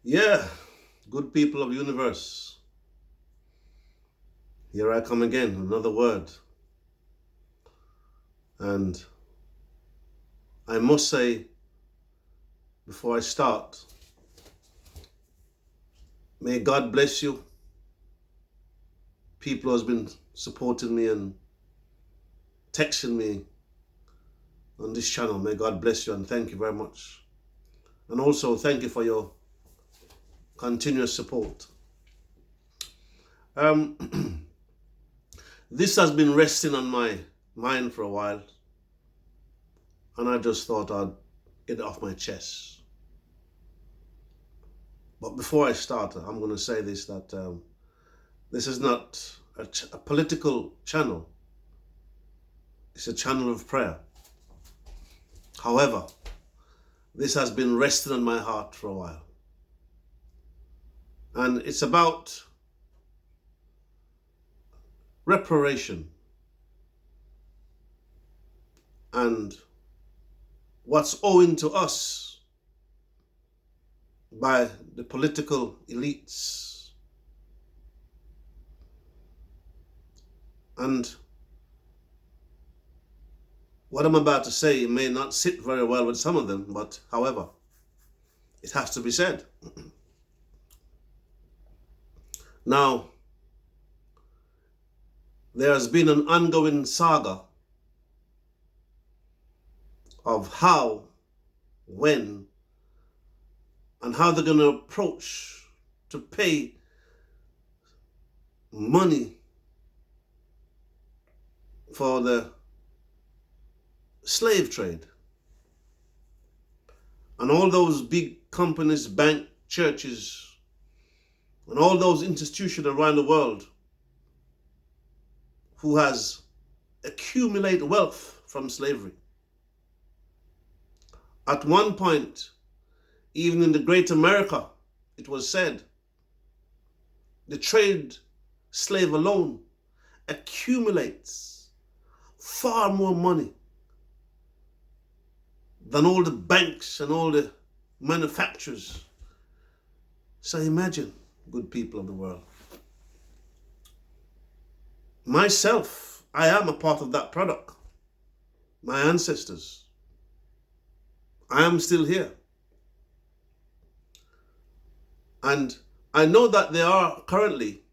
Yeah, good people of the universe. Here I come again, another word. And I must say, before I start, may God bless you. People who has been supporting me and texting me on this channel. May God bless you and thank you very much. And also thank you for your continuous support. Um, this has been resting on my mind for a while, and I just thought I'd get it off my chest. But before I start, I'm going to say this that this is not a political channel, it's a channel of prayer. However, this has been resting on my heart for a while. And it's about reparation and what's owing to us by the political elites. And what I'm about to say may not sit very well with some of them, but however, it has to be said. Now, there has been an ongoing saga of how, when, and how they're going to approach to pay money for the slave trade. And all those big companies, bank, churches, and all those institutions around the world who has accumulated wealth from slavery. At one point, even in the Great America, it was said the trade slave alone accumulates far more money than all the banks and all the manufacturers. So imagine, good people of the world. Myself, I am a part of that product. My ancestors. I am still here. And I know that there are currently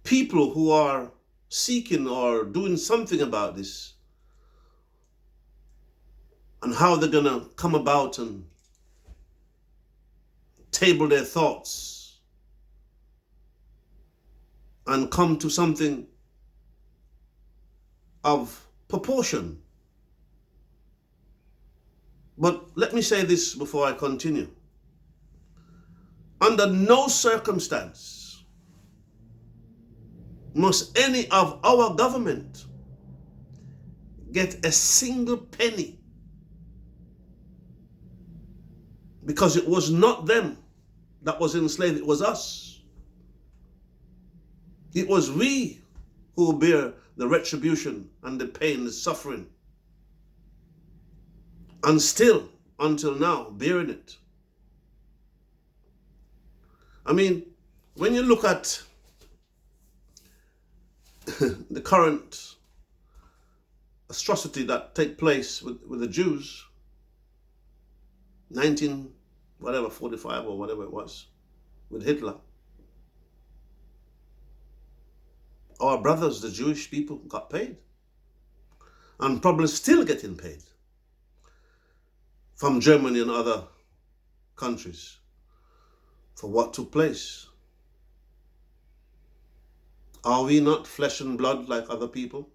people who are seeking or doing something about this and how they're going to come about and table their thoughts and come to something of proportion. But let me say this before I continue. Under no circumstance must any of our government get a single penny, because it was not them that was enslaved, it was us. It was we who bear the retribution and the pain, the suffering, and still, until now, bearing it. I mean, when you look at the current atrocity that take place with the Jews, 45 or whatever it was, with Hitler. Our brothers, the Jewish people, got paid. And probably still getting paid from Germany and other countries for what took place. Are we not flesh and blood like other people?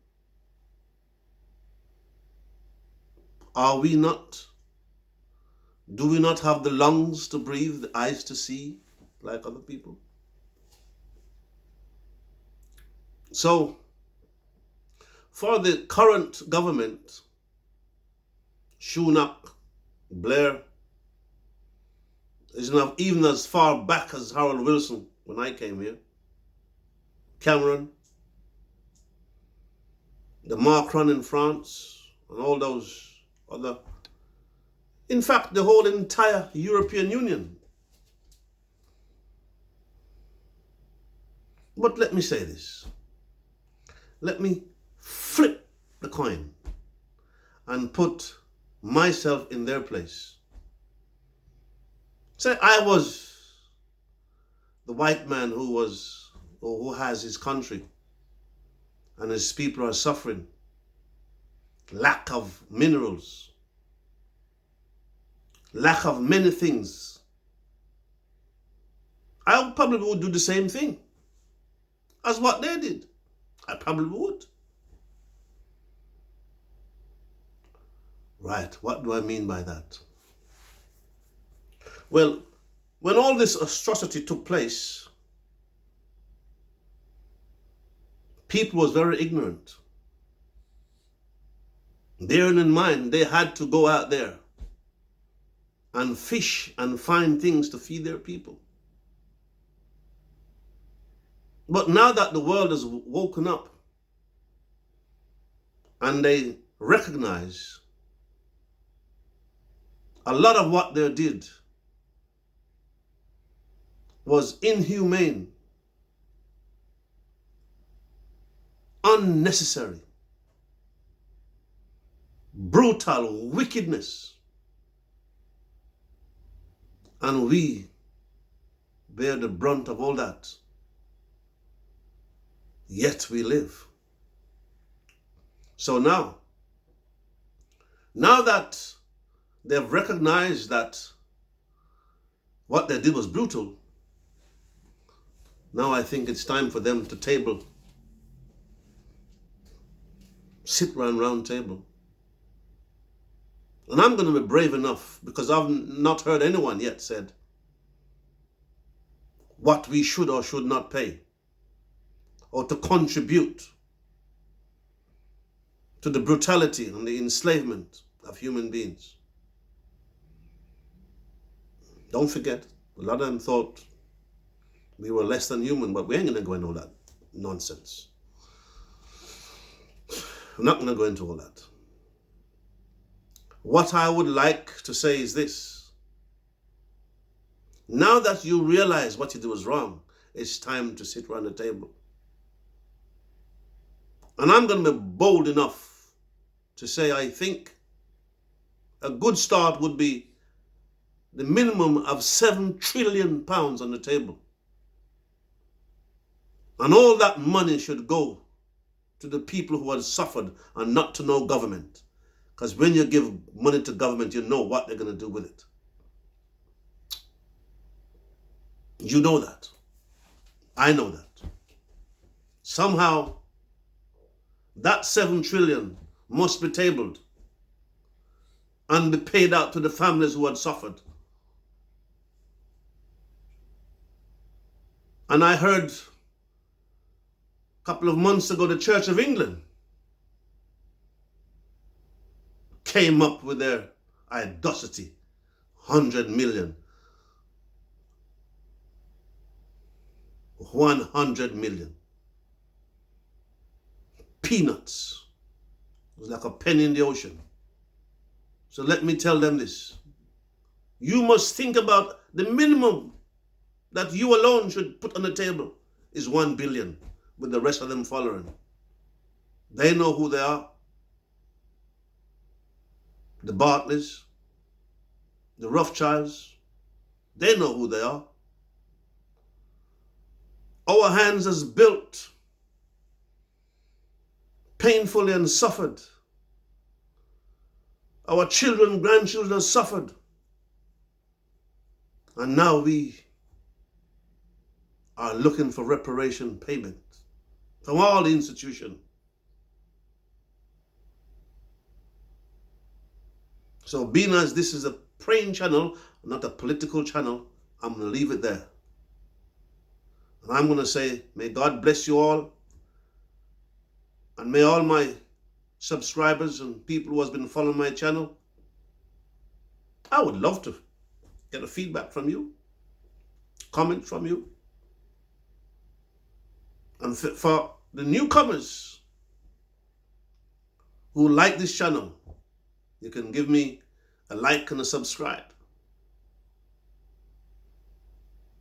Are we not? Do we not have the lungs to breathe, the eyes to see like other people? So, for the current government, Sunak, Blair, is not even as far back as Harold Wilson when I came here, Cameron, the Macron in France, and all those other In fact, the whole entire European Union. But let me say this. Let me flip the coin and put myself in their place. Say I was the white man who has his country and his people are suffering, lack of minerals, lack of many things. I probably would do the same thing as what they did. I probably would. Right, what do I mean by that? Well, when all this atrocity took place, people was very ignorant. Bearing in mind, they had to go out there and fish and find things to feed their people. But now that the world has woken up and they recognize a lot of what they did was inhumane, unnecessary, brutal wickedness, and we bear the brunt of all that. Yet we live. So now that they've recognized that what they did was brutal, now I think it's time for them to sit round table. And I'm going to be brave enough, because I've not heard anyone yet said what we should or should not pay, or to contribute to the brutality and the enslavement of human beings. Don't forget, a lot of them thought we were less than human, but we ain't going to go into all that nonsense. I'm not going to go into all that. What I would like to say is this. Now that you realize what you did was wrong, it's time to sit around the table. And I'm going to be bold enough to say I think a good start would be the minimum of £7 trillion on the table. And all that money should go to the people who have suffered and not to no government. Because when you give money to government, you know what they're going to do with it. You know that. I know that. Somehow, that 7 trillion must be tabled and be paid out to the families who had suffered. And I heard a couple of months ago the Church of England came up with their audacity, 100 million. 100 million. Peanuts. It was like a penny in the ocean. So let me tell them this. You must think about the minimum that you alone should put on the table is 1 billion, with the rest of them following. They know who they are. The Barclays, the Rothschilds, they know who they are. Our hands has built painfully and suffered. Our children, grandchildren have suffered. And now we are looking for reparation payment from all the institutions. So being as this is a praying channel, not a political channel, I'm going to leave it there. And I'm going to say, may God bless you all. And may all my subscribers and people who has been following my channel, I would love to get a feedback from you, comment from you. And for the newcomers who like this channel, you can give me a like and a subscribe.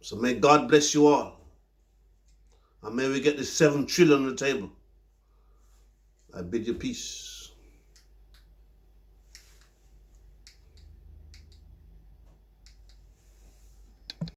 So may God bless you all. And may we get this 7 trillion on the table. I bid you peace.